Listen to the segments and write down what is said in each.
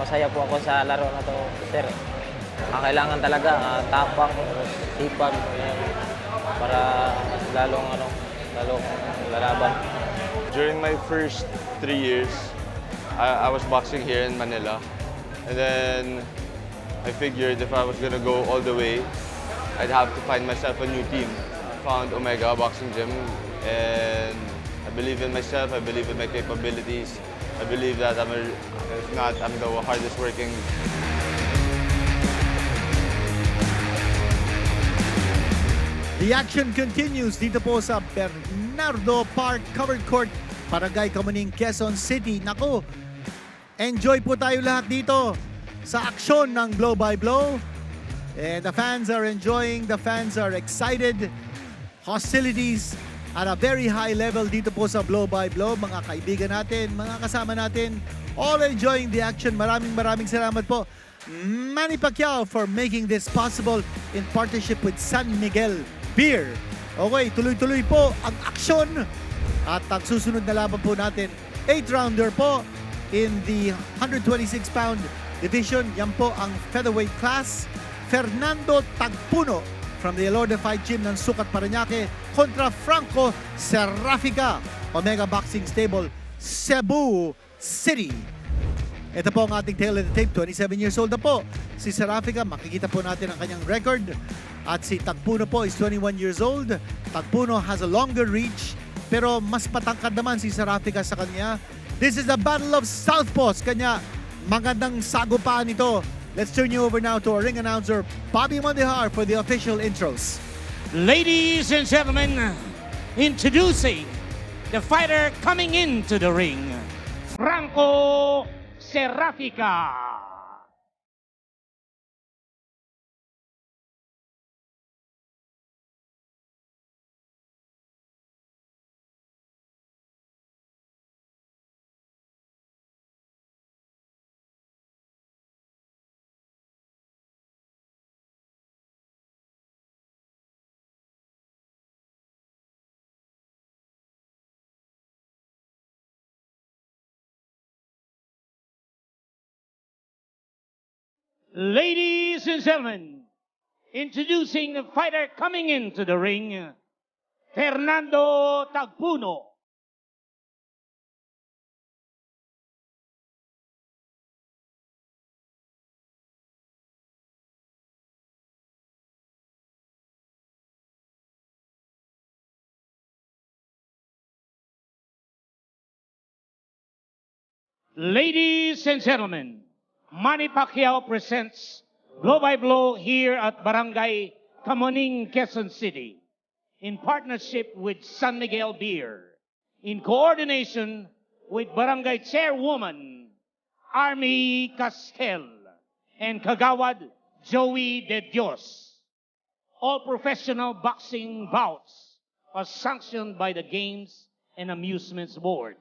masaya po ako sa laro na to, sir. Kailangan talaga tapang, sipag, para lalong lalaban. During my first 3 years, I was boxing here in Manila. And then I figured if I was gonna go all the way, I'd have to find myself a new team. I found Omega Boxing Gym, and I believe in myself, I believe in my capabilities. I believe that I'm the hardest working. The action continues dito po sa Bernardo Park Covered Court, Barangay Kamuning, Quezon City. Naku, enjoy po tayo lahat dito sa aksyon ng blow by blow. And the fans are enjoying, the fans are excited. Hostilities at a very high level dito po sa blow by blow. Mga kaibigan natin, mga kasama natin, all enjoying the action. Maraming salamat po, Manny Pacquiao, for making this possible in partnership with San Miguel Beer. Okay, tuloy-tuloy po ang aksyon. At ang susunod na laban po natin, 8-rounder po in the 126-pound division. Yan po ang featherweight class. Fernando Tagpuno from the Elorde Fight Gym ng Sukat, Parañaque kontra Franco Serrafica, Omega Boxing Stable, Cebu City. Ito po ang ating tail of the tape. 27 years old na po si Serrafica. Makikita po natin ang kanyang record. At si Tagpuno po is 21 years old. Tagpuno has a longer reach, pero mas patangkad naman si Serrafica sa kanya. This is the battle of southpaws. Kanya magandang sagupaan ito. Let's turn you over now to our ring announcer, Bobby Mondejar, for the official intros. Ladies and gentlemen, introducing the fighter coming into the ring, Franco Serrafica. Ladies and gentlemen, introducing the fighter coming into the ring, Fernando Tagpuno. Ladies and gentlemen, Manny Pacquiao presents Blow by Blow here at Barangay Kamuning, Quezon City, in partnership with San Miguel Beer, in coordination with Barangay Chairwoman Army Castel and Kagawad Joey De Dios. All professional boxing bouts are sanctioned by the Games and Amusements Board.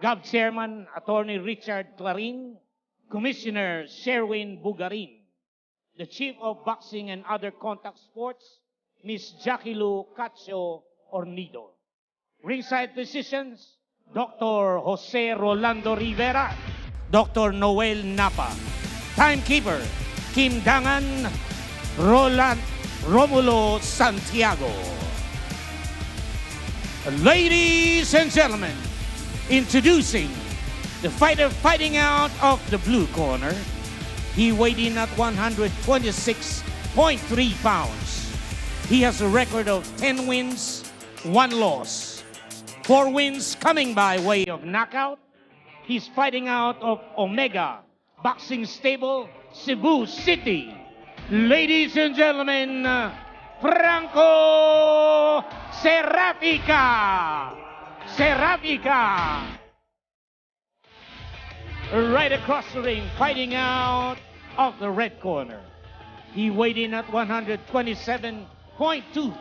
GAB Chairman Attorney Richard Clarin, Commissioner Sherwin Bugarin, the Chief of Boxing and Other Contact Sports, Ms. Jackie Lu Cacho Ornido. Ringside physicians, Dr. Jose Rolando Rivera, Dr. Noel Napa. Timekeeper, Kim Dangan, Romulo Santiago. Ladies and gentlemen, introducing the fighter fighting out of the blue corner. He weighed in at 126.3 pounds. He has a record of 10 wins, 1 loss. 4 wins coming by way of knockout. He's fighting out of Omega Boxing Stable, Cebu City. Ladies and gentlemen, Franco Serrafica. Right across the ring, fighting out of the red corner. He weighed in at 127.2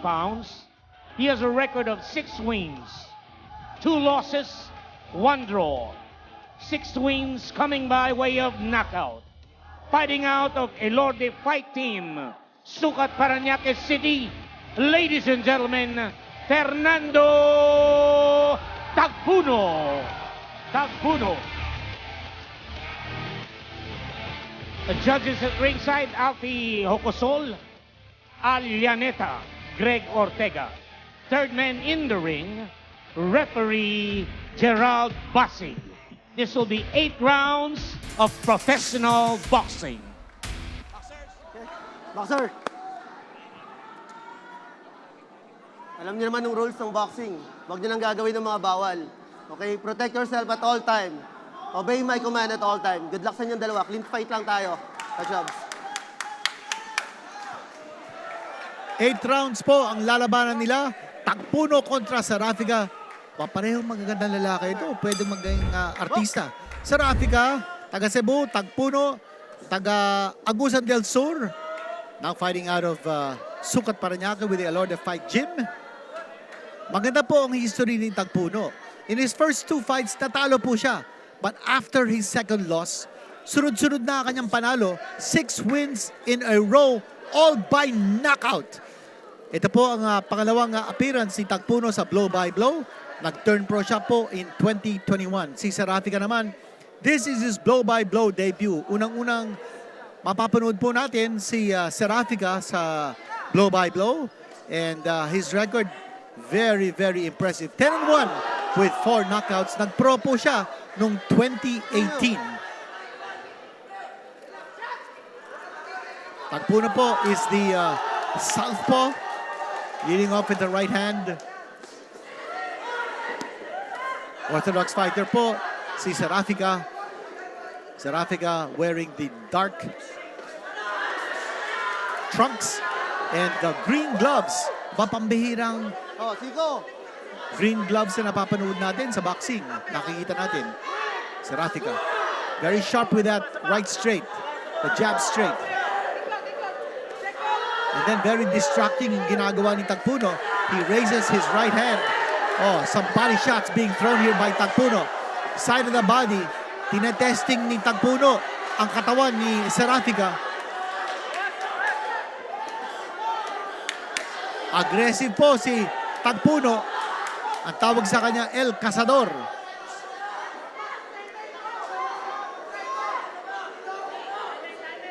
pounds. He has a record of 6 wins, 2 losses, 1 draw. 6 wins coming by way of knockout. Fighting out of Elorde Fight Team, Sukat, Parañaque City. Ladies and gentlemen, Fernando Tagpuno. The judges at ringside, Alfie Hocosol, Al Llaneta, Greg Ortega. Third man in the ring, referee Gerald Bassi. This will be 8 rounds of professional boxing. Boxer! Alam niyo naman yung rules ng boxing. Huwag niyo lang gagawin ng mga bawal. Okay? Protect yourself at all time. Obey my command at all time. Good luck sa inyong dalawa. Clean fight lang tayo. Kachobs. 8 rounds po ang lalabanan nila. Tagpuno kontra Sarafica. Parehong magagandang lalaki ito. Pwede maging artista. Sarafica, taga Cebu, Tagpuno, taga Agusan del Sur. Now fighting out of Sucat, Parañaque with the Alorda Fight Gym. Maganda po ang history ni Tagpuno. In his first 2 fights, natalo po siya. But after his second loss, sunod-sunod na kanyang panalo. 6 wins in a row, all by knockout. Ito po ang pangalawang appearance ni Tagpuno sa Blow by Blow. Nag-turn pro siya po in 2021. Si Sarafica naman, this is his Blow by Blow debut. Unang-unang mapapanood po natin si Sarafica sa Blow by Blow. And his record, very, very impressive. 10-1 with 4 knockouts. Nag-pro po siya noong 2018. Tagpuno po is the southpaw. Leading off with the right hand. Orthodox fighter po, si Sarafica. Sarafica wearing the dark trunks and the green gloves. Pambihirang Oh, Siko! green gloves na napapanood natin sa boxing. Nakikita natin. Sarafica. Very sharp with that right straight. The jab straight. And then very distracting yung ginagawa ni Tagpuno. He raises his right hand. Oh, some body shots being thrown here by Tagpuno. Side of the body. Tinetesting ni Tagpuno ang katawan ni Sarafica. Aggressive po si Tagpuno. Ang tawag sa kanya, El Cazador.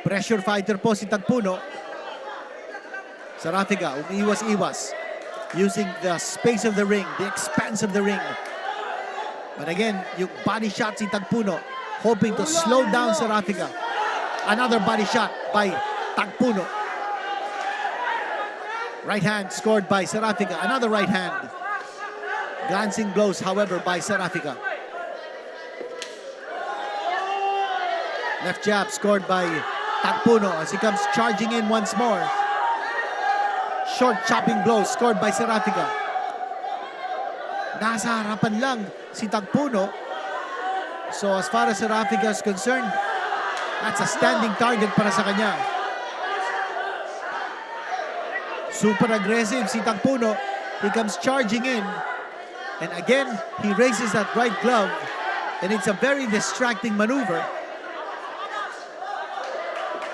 Pressure fighter po si Tagpuno. Sarafica, umiiwas-iwas. Using the space of the ring, the expanse of the ring. But again, yung body shot si Tagpuno, hoping to slow down Sarafica. Another body shot by Tagpuno. Right hand scored by Sarafica. Another right hand. Glancing blows, however, by Sarafica. Left jab scored by Tagpuno as he comes charging in once more. Short chopping blows scored by Sarafica. Nasa harapan lang si Tagpuno. So as far as Sarafica is concerned, that's a standing target para sa kanya. Super aggressive si Tagpuno. He comes charging in. And again, he raises that right glove. And it's a very distracting maneuver.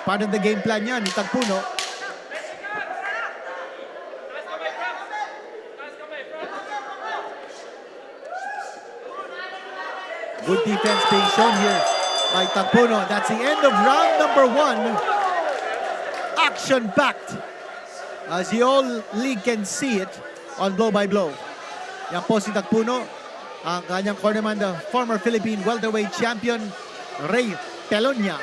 Part of the game plan niya ni Tagpuno. Good defense being shown here by Tagpuno. That's the end of round number 1. Action-packed. As you all league can see it on Blow by Blow. Yan po si Tagpuno. Ang kanyang cornerman, the former Philippine welterweight champion, Ray Pelonia.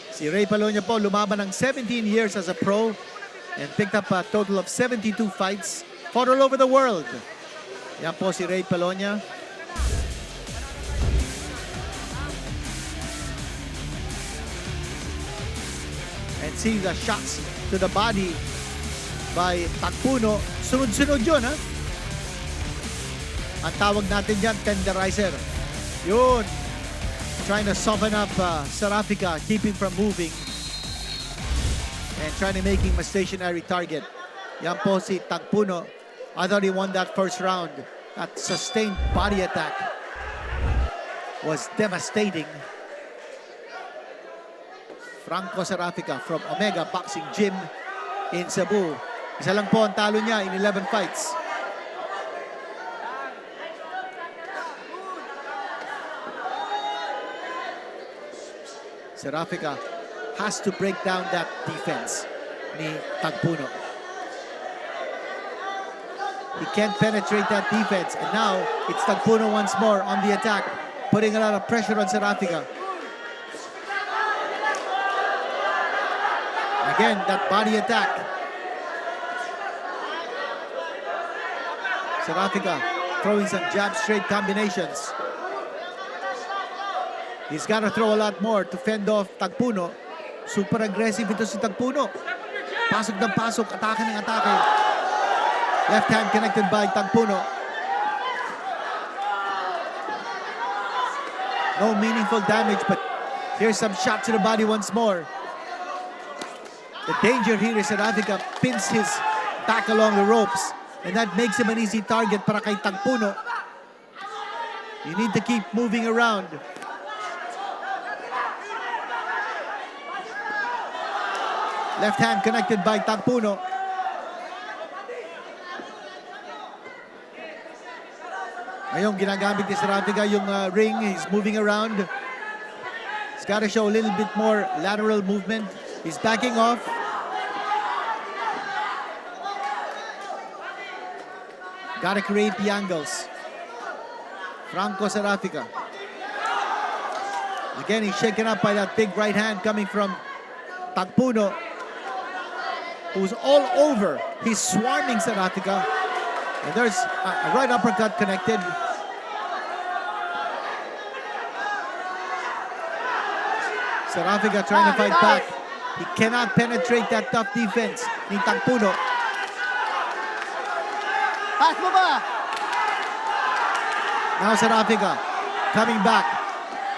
Si Ray Pelonia po lumaban ng 17 years as a pro and picked up a total of 72 fights. Fought all over the world. Yan po si Ray Pelonia. And see the shots to the body by Tagpuno. Sunod-sunod yun, ha? Ang tawag natin dyan, tenderizer. Yun. Trying to soften up Sarafica, keep him from moving. And trying to make him a stationary target. Yan po si Tagpuno. I thought he won that first round. That sustained body attack was devastating. Franco Sarafica from Omega Boxing Gym in Cebu. Isa lang po ang talo niya in 11 fights. Sarafica has to break down that defense ni Tagpuno. He can't penetrate that defense. And now, it's Tagpuno once more on the attack, putting a lot of pressure on Serafica. Again, that body attack. Serafica throwing some jab straight combinations. He's got to throw a lot more to fend off Tagpuno. Super aggressive ito si Tagpuno. Pasok ng pasok, atake ng atake. Left hand connected by Tagpuno. No meaningful damage, but here's some shot to the body once more. The danger here is Serafica pins his back along the ropes, and that makes him an easy target para kay Tagpuno. You need to keep moving around. Left hand connected by Tagpuno. Ngayon, ginagamit ni Serafica yung ring. He's moving around. He's got to show a little bit more lateral movement. He's backing off. Got to create the angles. Franco Serafica. Again, he's shaken up by that big right hand coming from Tagpuno, who's all over. He's swarming Serafica. And there's a right uppercut connected. Serafica trying to fight back. He cannot penetrate that tough defense ni Tagpuno. Pass mo ba? Now Serafica coming back.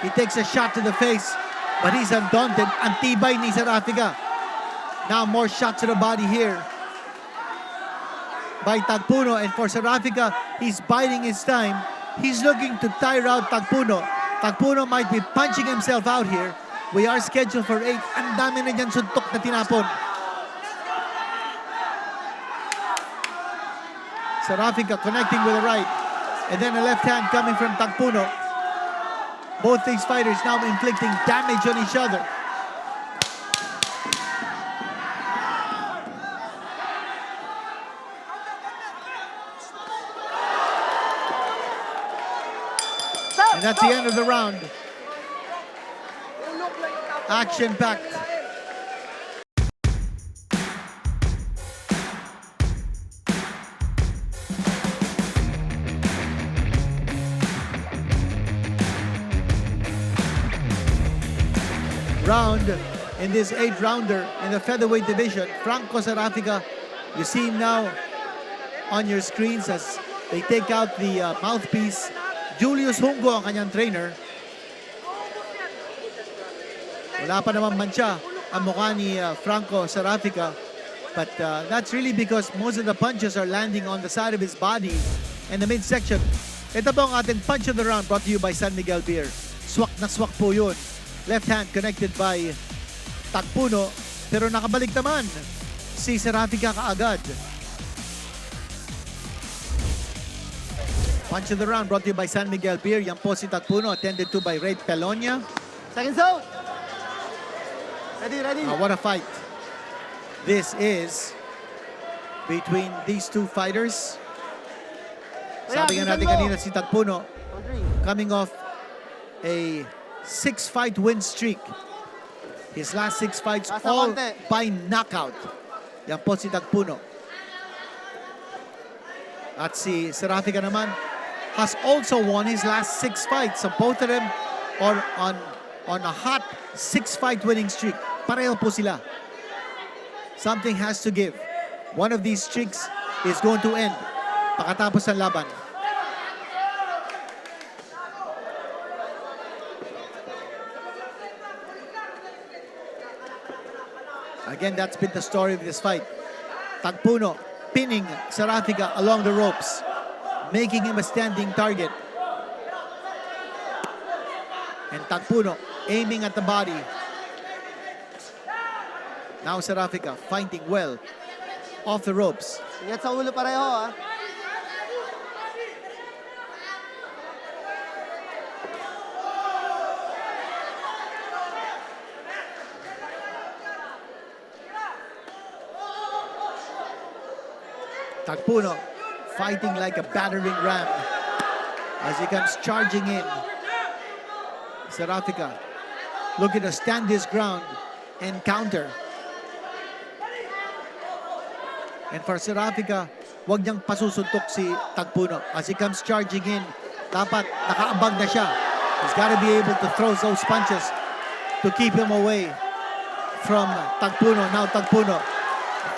He takes a shot to the face, but he's undaunted. Antibay ni Serafica. Now more shots to the body here by Tagpuno. And for Serafica, he's biding his time. He's looking to tire out Tagpuno. Tagpuno might be punching himself out here. We are scheduled for 8. Ang dami na dyan suntok na tinapon. Serafica connecting with the right. And then a left hand coming from Tagpuno. Both these fighters now inflicting damage on each other. And that's the end of the round. Action-packed. Round in this 8-rounder in the featherweight division. Franco Serafica, you see him now on your screens as they take out the mouthpiece. Julius Hungo ang kanyang trainer. Wala pa naman mancha ang mukha ni Franco Serafica. But that's really because most of the punches are landing on the side of his body and the midsection. Ito po ang ating punch of the round brought to you by San Miguel Beer. Swak na swak po yun. Left hand connected by Tagpuno. Pero nakabalik naman si Serafica kaagad. Punch of the round brought to you by San Miguel Beer. Yan po si Tagpuno, attended to by Ray Pelonia. Second zone. Ready. What a fight. This is between these two fighters. Sabi nga natin kanina si Tagpuno coming off a 6-fight win streak. His last 6 fights all by knockout. Yan po si Tagpuno. At si Serafica naman has also won his last 6 fights. So both of them are on a hot 6-fight winning streak. Pareho po sila. Something has to give. One of these streaks is going to end pagkatapos ng laban. Again, that's been the story of this fight. Tagpuno pinning Serafica along the ropes, making him a standing target. And Tagpuno aiming at the body. Now Serafica fighting well off the ropes. Ingat sa ulo pareho, ha? Tagpuno fighting like a battering ram as he comes charging in. Serafika looking to stand his ground and counter. And for Serafika, huwag niyang pasusuntok si Tagpuno. As he comes charging in, dapat nakaabang na siya. He's got to be able to throw those punches to keep him away from Tagpuno. Now Tagpuno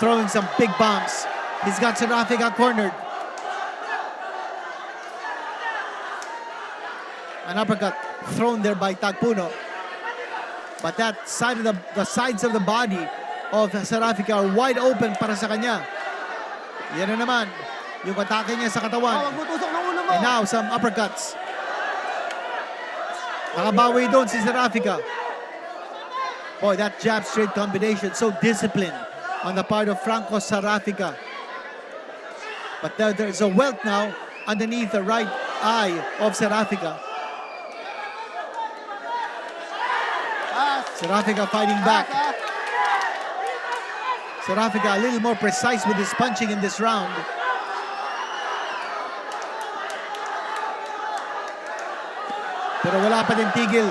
throwing some big bombs. He's got Serafika cornered. An uppercut thrown there by Tagpuno. But that side of the sides of the body of Serafika are wide open para sa kanya. Yan na naman, yung atake niya sa katawan. Wag mo tusok ng ulo mo. And now, some uppercuts. Nakabawi doon si Serafika. Boy, that jab straight combination, so disciplined on the part of Franco Serafika. But there's a welt now underneath the right eye of Serafika. Serafika fighting back. Serafika a little more precise with his punching in this round. Pero wala pa din tigil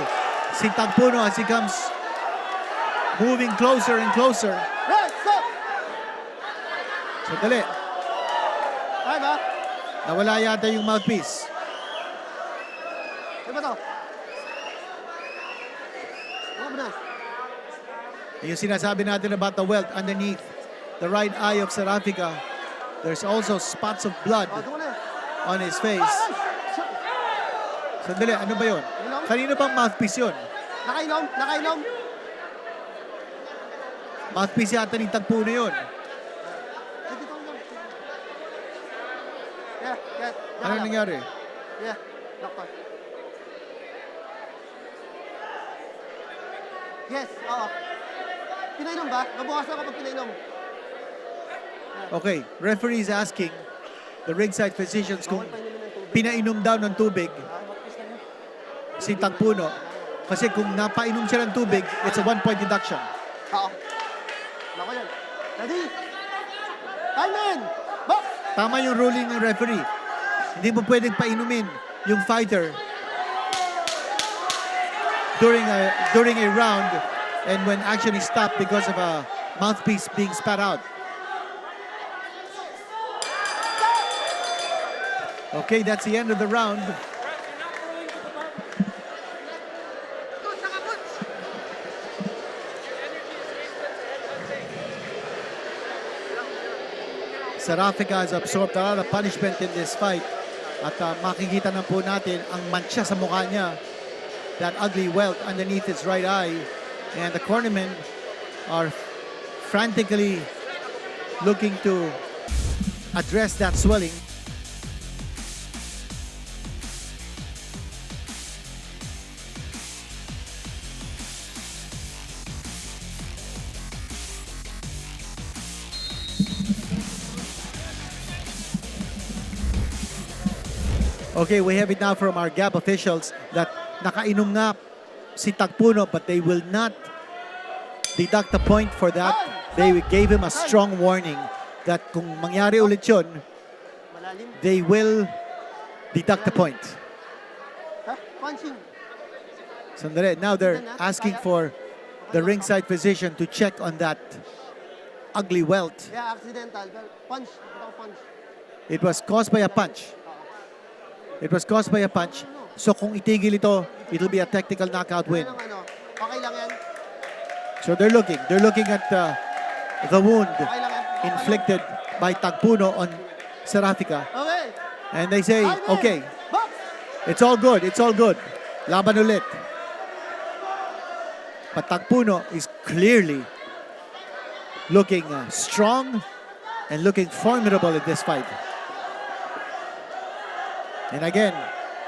si Tagpuno as he comes moving closer and closer. Sandali. Ay ba? Nawala yata yung mouthpiece. Di ba to? Ano ba na? Yung sinasabi natin about the welt underneath the right eye of Serafika. There's also spots of blood O, doon na. on his face. Sandali, ano ba yun? Kanino bang mouthpiece yun? Nakainom? Nakainom? Mouthpiece yata ni Tagpuno yun. Dito lang. Yeah, yeah. Ano nangyari? Yeah, doctor. Yes, oo. Pinainom ba? Mabukas ako pag pinainom. Okay, referee is asking the ringside physicians kung pinainom daw ng tubig si Tagpuno. Kasi kung napainom siya ng tubig, it's a 1-point deduction. Oo. Nako yan. Ready? Time in! Box! Tama yung ruling ng referee. Hindi mo pwedeng painumin yung fighter during a round and when action is stopped because of a mouthpiece being spat out. Okay, that's the end of the round. Serafika has absorbed a lot of punishment in this fight. At makikita na po natin ang mancha sa mukha niya. That ugly welt underneath his right eye. And the cornermen are frantically looking to address that swelling. Okay, we have it now from our GAB officials that nakainom nga si Tagpuno but they will not deduct a point for that. They gave him a strong warning that kung mangyari ulit yun, Malalim. they will deduct the point. Ha? Punching. Sandali, now they're asking for the ringside physician to check on that ugly welt. Yeah, accidental. Pero punch. Ito ko punch. It was caused by a punch. It was caused by a punch. So kung itigil ito, it'll be a technical knockout win. Ano, okay lang yan. So they're looking at the wound Okay lang yan. inflicted by Tagpuno on Serafika. Okay. And they say, Time in! okay, Box! it's all good, it's all good. Laban ulit. But Tagpuno is clearly looking strong and looking formidable in this fight. And again,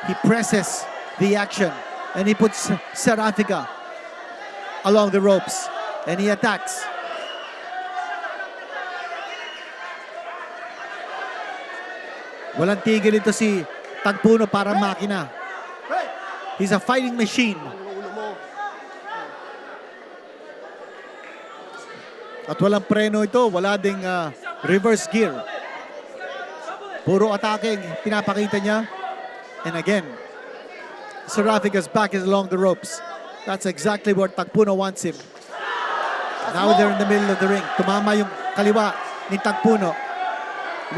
he presses the action and he puts Serafika along the ropes and he attacks. Walang tigil ito si Tagpuno para makina. Right. He's a fighting machine. Ang ulo mo. At walang preno ito, wala ding reverse gear. Puro atake ang pinapakita niya. And again, Serafika's back is along the ropes. That's exactly where Tagpuno wants him. Now they're in the middle of the ring. Tumama yung kaliwa ni Tagpuno.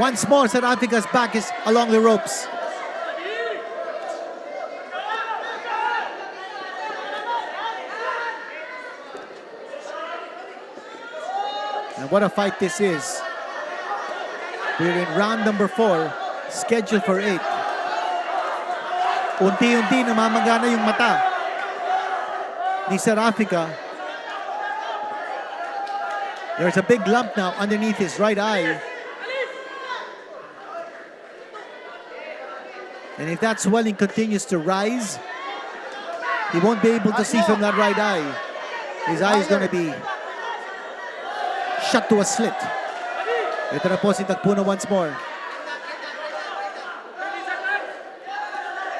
Once more, Serafika's back is along the ropes. And what a fight this is. We're in round number 4, scheduled for 8. Unti-unti namamagana yung mata ni Serafika. There's a big lump now underneath his right eye. And if that swelling continues to rise, he won't be able to see from that right eye. His eye is going to be shut to a slit. Ito na po si Tagpuno once more.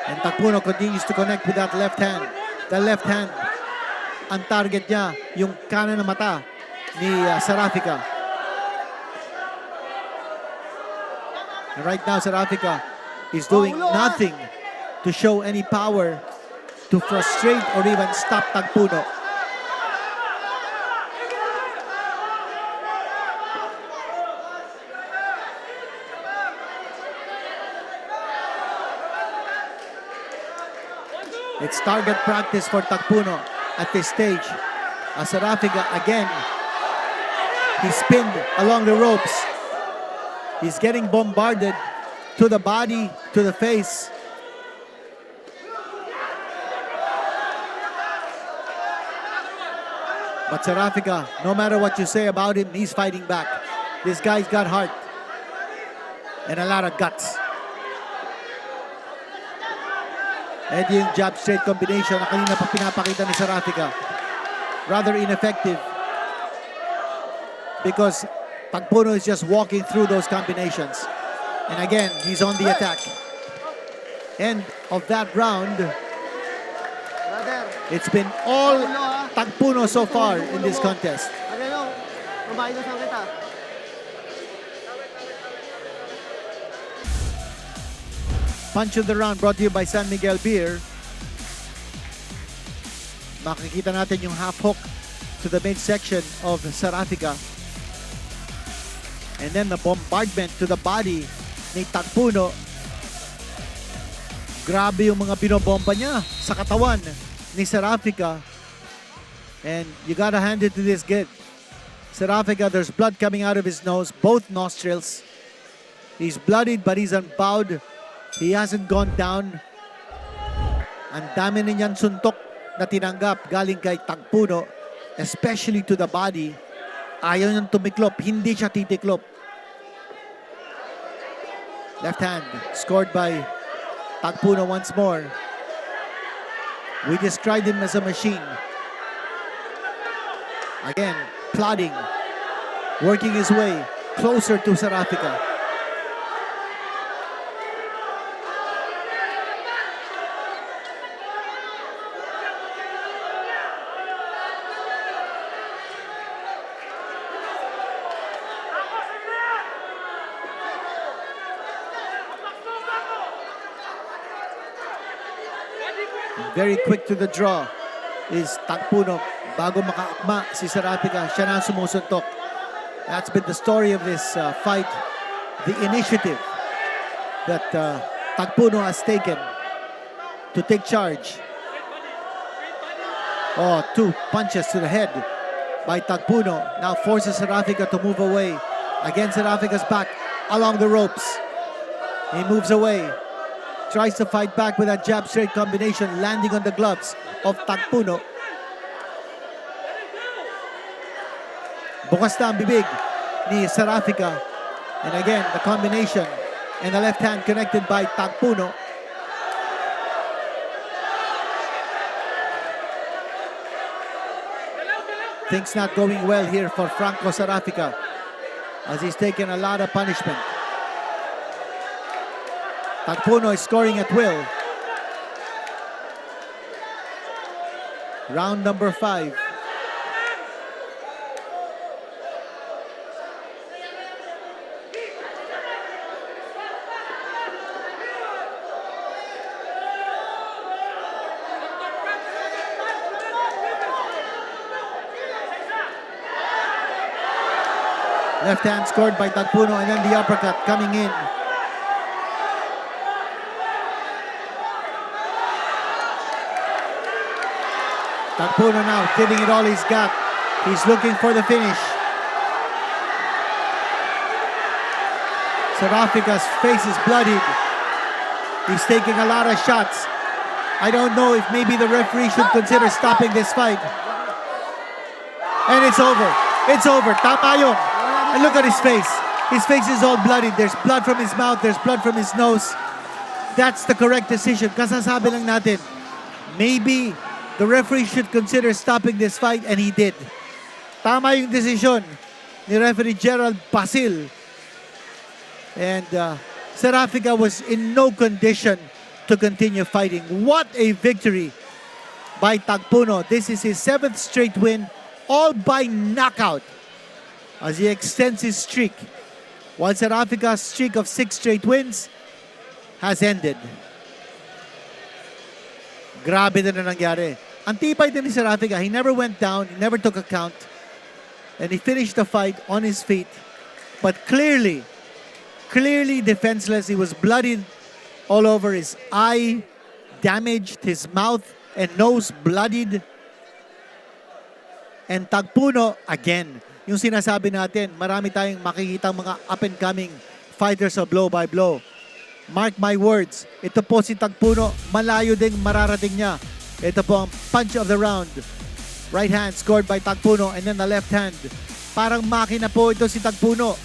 And Tagpuno continues to connect with that left hand. The left hand, ang target niya, yung kanan na mata ni Serafika. And right now, Serafika is doing nothing to show any power to frustrate or even stop Tagpuno. It's target practice for Tagpuno at this stage. As Serafika again, he's pinned along the ropes. He's getting bombarded to the body, to the face. But Serafika, no matter what you say about him, he's fighting back. This guy's got heart and a lot of guts. And yung jab straight combination na kanina pa pinapakita ni Serafika, rather ineffective because Tagpuno is just walking through those combinations. And again, he's on the attack. End of that round. Brother, It's been all Tagpuno so far in this contest. ano, kumain na saan kita. Punch of the round brought to you by San Miguel Beer. Makikita natin yung half hook to the midsection of Serafika. And then the bombardment to the body ni Tagpuno. Grabe yung mga binobomba niya sa katawan ni Serafika. And you gotta hand it to this kid. Serafika, there's blood coming out of his nose, both nostrils. He's bloodied but he's unbowed. He hasn't gone down. Ang dami niyan suntok na tinanggap galing kay Tagpuno, especially to the body. Ayaw niyang tumiklop, hindi siya titiklop. Left hand, scored by Tagpuno once more. We described him as a machine. Again, plodding, working his way closer to Serafika. Very quick to the draw is Tagpuno. Bago makaakma si Serafika, siya na sumusuntok. That's been the story of this fight. The initiative that Tagpuno has taken to take charge. Oh, 2 punches to the head by Tagpuno. Now forces Serafika to move away. Again, Serafika's back along the ropes. He moves away. Tries to fight back with that jab straight combination, landing on the gloves of Tagpuno. Bukas na ang bibig ni Serafika. And again, the combination and the left hand connected by Tagpuno. Things not going well here for Franco Serafika as he's taken a lot of punishment. Tagpuno is scoring at will. Round number 5. Left hand scored by Tagpuno, and then the uppercut coming in. Tagpuno now giving it all he's got. He's looking for the finish. Serafika's face is bloodied. He's taking a lot of shots. I don't know if maybe the referee should consider stopping this fight. And it's over. It's over. Tama yun. And look at his face. His face is all bloodied. There's blood from his mouth. There's blood from his nose. That's the correct decision. Kasasabi lang natin, maybe the referee should consider stopping this fight, and he did. Tama yung decision ni referee Gerald Basil. And Serafika was in no condition to continue fighting. What a victory by Tagpuno. This is his 7th straight win, all by knockout, as he extends his streak, while Serafika's streak of 6 straight wins has ended. Grabe na nangyari. Ang tibay din ni Serafika. He never went down, he never took a count, and he finished the fight on his feet. But clearly defenseless. He was bloodied all over, his eye damaged, his mouth and nose bloodied. And Tagpuno, again, yung sinasabi natin, marami tayong makikita mga up-and-coming fighters of blow by blow. Mark my words, ito po si Tagpuno, malayo ding mararating niya. Ito po ang punch of the round. Right hand scored by Tagpuno, and then the left hand. Parang makina po ito si Tagpuno.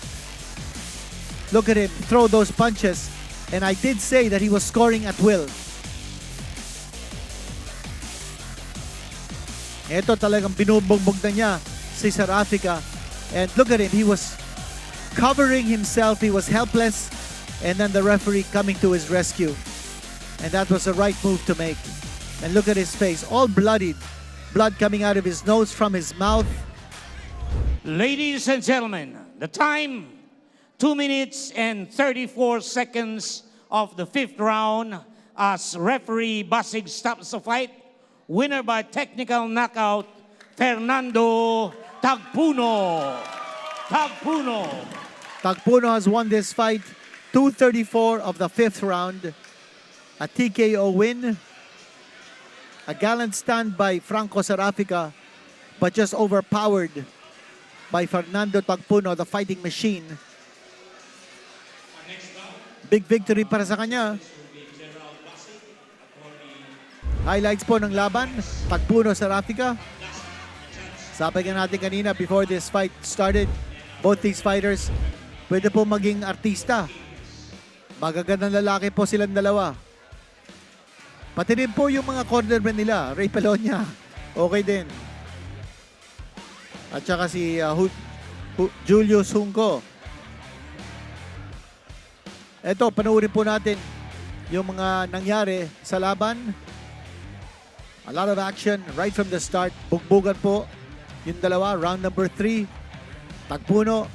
Look at him throw those punches. And I did say that he was scoring at will. Ito talagang binubugbog na niya si Serafika. And look at him, he was covering himself, he was helpless. And then the referee coming to his rescue. And that was the right move to make. And look at his face, all bloodied. Blood coming out of his nose, from his mouth. Ladies and gentlemen, the time, 2 minutes and 34 seconds of the 5th round as referee Basig stops the fight. Winner by technical knockout, Fernando Tagpuno. Tagpuno. Tagpuno has won this fight, 2:34 of the 5th round. A TKO win. A gallant stand by Franco Serafika, but just overpowered by Fernando Tagpuno, the fighting machine. Big victory para sa kanya. Highlights po ng laban, Tagpuno Serafika. Sabi nga natin kanina before this fight started, both these fighters pwede po maging artista. Magagandang lalaki po silang dalawa. Pati rin po yung mga cornermen nila, Ray Pelonia, okay din. At saka si Julius Junco. Ito, panoorin po natin yung mga nangyari sa laban. A lot of action right from the start. Bugbugan po yung dalawa. Round number 3. Tagpuno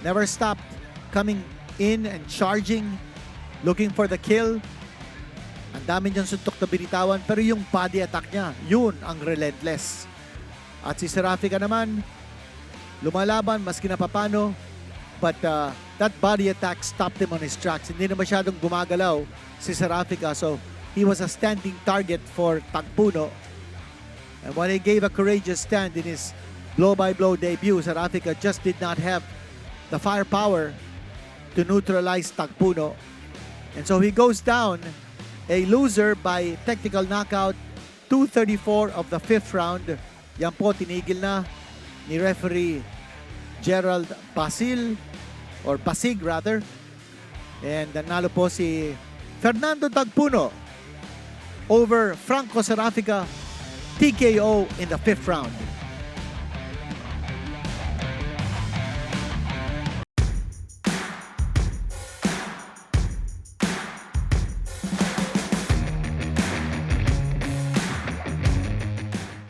never stopped coming in and charging, looking for the kill. Ang dami niyang suntok na binitawan, pero yung body attack niya, yun ang relentless. At si Serafika naman, lumalaban maski na papano, but that body attack stopped him on his tracks. Hindi na masyadong gumagalaw si Serafika, so he was a standing target for Tagpuno. And when he gave a courageous stand in his blow-by-blow debut, Serafika just did not have the firepower to neutralize Tagpuno. And so he goes down a loser by technical knockout, 2:34 of the 5th round. Yan po, tinigil na ni referee Gerald Basil, or Basig rather. And nanalo po si Fernando Tagpuno over Franco Serafika, TKO in the 5th round.